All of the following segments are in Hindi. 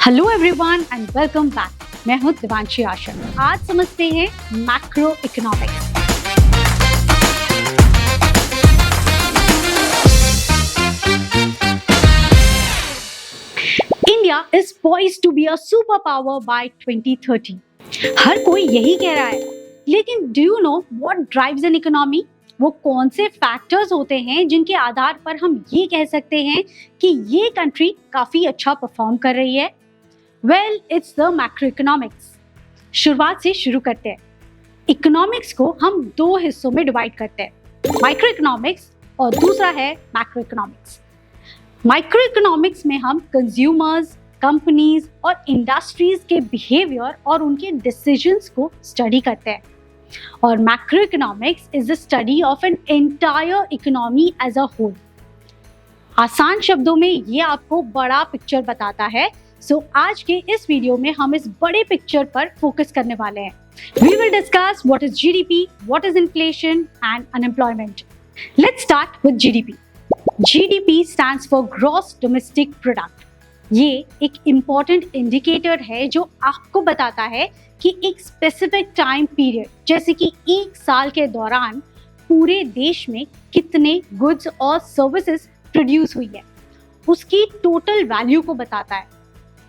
Hello everyone and welcome back. मैं हूं दिवांशी आशा। आज समझते हैं macro economics. India is poised to be a super power by 2030। हर कोई यही कह रहा है, लेकिन do you know what drives an economy? वो कौन से फैक्टर्स होते हैं जिनके आधार पर हम ये कह सकते हैं कि ये कंट्री काफी अच्छा परफॉर्म कर रही है? Well, it's the macro economics. शुरुआत से शुरू करते हैं। इकोनॉमिक्स को हम दो हिस्सों में डिवाइड करते हैं, माइक्रो इकोनॉमिक्स और दूसरा है मैक्रो इकोनॉमिक्स। माइक्रो इकोनॉमिक्स में हम कंज्यूमर्स, कंपनीज और इंडस्ट्रीज के बिहेवियर और उनके डिसीजंस को स्टडी करते हैं, और macro economics is the study of an entire economy as a whole. आसान शब्दों में ये आपको बड़ा पिक्चर बताता है। सो आज के इस वीडियो में हम इस बड़े पिक्चर पर फोकस करने वाले हैं। We will discuss what is GDP, what is inflation and unemployment. Let's start with GDP. GDP stands for Gross Domestic Product. ये एक इम्पॉर्टेंट इंडिकेटर है जो आपको बताता है कि एक स्पेसिफिक टाइम पीरियड, जैसे कि एक साल के दौरान पूरे देश में कितने गुड्स और सर्विसेज प्रोड्यूस हुई है, उसकी टोटल वैल्यू को बताता है।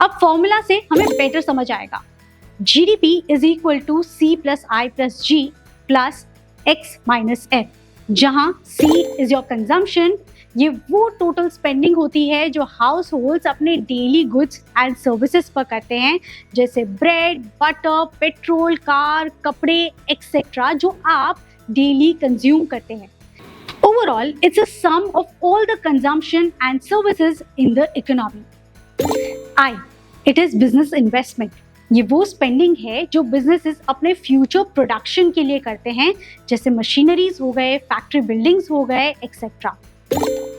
अब फॉर्मूला से हमें बेटर समझ आएगा। GDP is equal to C plus I plus G plus X minus F, जहाँ C इज योर कंजम्पशन। ये वो टोटल स्पेंडिंग होती है जो हाउस होल्ड्स अपने डेली गुड्स एंड सर्विसेज पर करते हैं, जैसे ब्रेड, बटर, पेट्रोल, कार, कपड़े एक्सेट्रा, जो आप डेली कंज्यूम करते हैं। Overall it's a sum of all the consumption and services in the economy. I, it is business investment. ये वो स्पेंडिंग है जो बिजनेसेस अपने फ्यूचर प्रोडक्शन के लिए करते हैं, जैसे मशीनरीज हो गए, फैक्ट्री बिल्डिंग्स हो गए etcetera.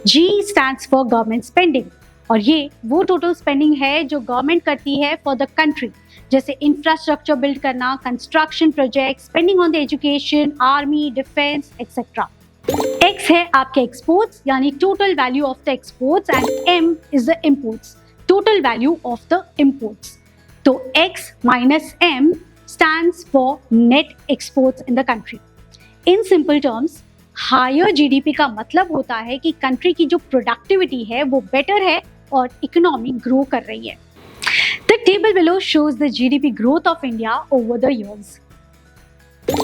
G stands for government spending, और ये वो टोटल स्पेंडिंग है जो गवर्नमेंट करती है फॉर द कंट्री, जैसे इंफ्रास्ट्रक्चर बिल्ड करना, construction project, spending on the education, army, defence etcetera. X है आपके एक्सपोर्ट्स, यानी total value of the exports, and M is the imports, total value of the imports. तो X minus M stands for net exports in the country. In simple terms, higher GDP का मतलब होता है कि कंट्री की जो प्रोडक्टिविटी है वो बेटर है और इकोनॉमी ग्रो कर रही है। The table below shows the GDP growth of India over the years.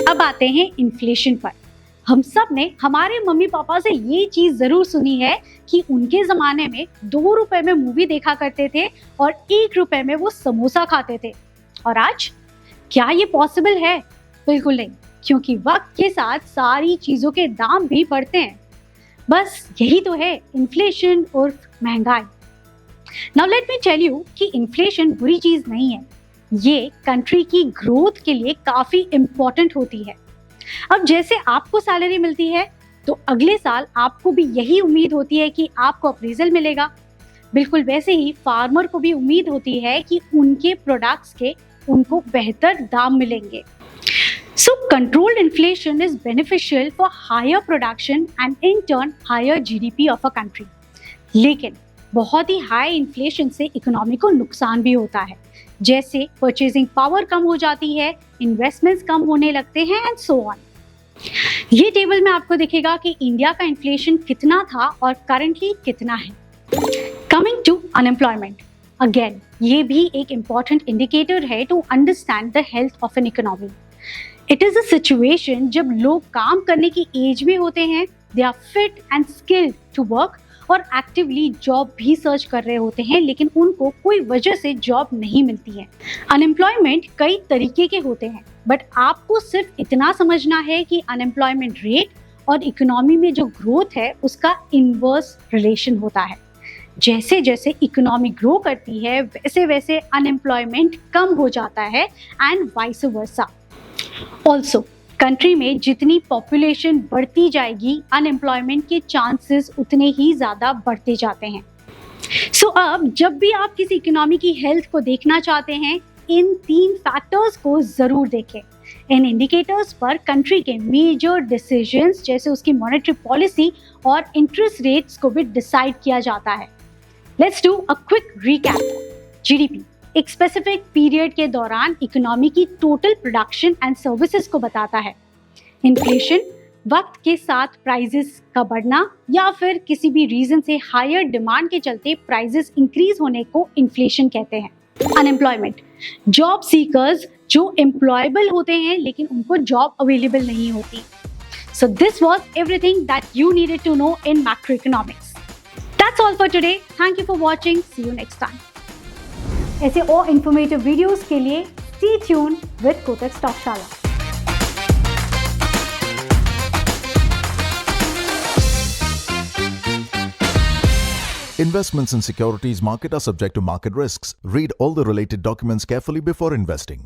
अब आते हैं इन्फ्लेशन पर। हम सब ने हमारे मम्मी पापा से ये चीज जरूर सुनी है कि उनके जमाने में 2 रुपए में मूवी देखा करते थे और 1 रुपए में वो समोसा खाते थे। और आज क्या ये पॉसिबल है? बिल्कुल नहीं, क्योंकि वक्त के साथ सारी चीजों के दाम भी बढ़ते हैं। बस यही तो है इन्फ्लेशन और महंगाई। Now let me tell you कि इन्फ्लेशन बुरी चीज नहीं है, ये कंट्री की ग्रोथ के लिए काफी इंपॉर्टेंट होती है। अब जैसे आपको सैलरी मिलती है तो अगले साल आपको भी यही उम्मीद होती है कि आपको अप्रेजल मिलेगा। बिल्कुल वैसे ही फार्मर को भी उम्मीद होती है कि उनके प्रोडक्ट्स के उनको बेहतर दाम मिलेंगे। So controlled inflation is beneficial for higher production and in turn higher GDP of a country. लेकिन बहुत ही हाई इन्फ्लेशन से इकोनॉमी को नुकसान भी होता है, जैसे परचेजिंग पावर कम हो जाती है, इन्वेस्टमेंट्स कम होने लगते हैं एंड सो ऑन। ये टेबल में आपको दिखेगा कि इंडिया का इन्फ्लेशन कितना था और करंटली कितना है। कमिंग टू अनएम्प्लॉयमेंट, अगेन ये भी एक इम्पॉर्टेंट इंडिकेटर है to understand the health of an economy. It is a situation जब लोग काम करने की एज में होते हैं, they are fit and skilled to work और एक्टिवली जॉब भी सर्च कर रहे होते हैं, लेकिन उनको कोई वजह से जॉब नहीं मिलती है। अनएम्प्लॉयमेंट कई तरीके के होते हैं, बट आपको सिर्फ इतना समझना है कि अनएम्प्लॉयमेंट रेट और इकोनॉमी में जो ग्रोथ है उसका इनवर्स रिलेशन होता है। जैसे जैसे इकोनॉमी ग्रो करती है वैसे वैसे अनएम्प्लॉयमेंट कम हो जाता है and vice versa. Also country में जितनी पॉपुलेशन बढ़ती जाएगी, अनएम्प्लॉयमेंट के चांसेस उतने ही ज़्यादा बढ़ते जाते हैं। सो अब जब भी आप किसी इकोनॉमी की हेल्थ को देखना चाहते हैं, इन 3 फैक्टर्स को ज़रूर देखें। इन इंडिकेटर्स पर कंट्री के मेजर डिसीजंस, जैसे उसकी मॉनेटरी पॉलिसी और इंटरेस्ट रेट्स को भी डिसाइड किया जाता है। Let's do a quick recap. GDP एक स्पेसिफिक पीरियड के दौरान इकोनॉमी की टोटल प्रोडक्शन एंड सर्विसेज को बताता है। इन्फ्लेशन वक्त के साथ प्राइसेस का बढ़ना या फिर किसी भी रीजन से हायर डिमांड के चलते प्राइसेस इंक्रीज होने को इन्फ्लेशन कहते हैं। अनएम्प्लॉयमेंट, जॉब सीकर्स जो एम्प्लॉयबल होते हैं लेकिन उनको जॉब अवेलेबल नहीं होती। So this was everything that you needed to know in macroeconomics. That's all for today. Thank you for watching. See you next time. ऐसे और informative videos के लिए stay tuned with Kotak Stock Shala. Investments in securities market are subject to market risks. Read all the related documents carefully before investing.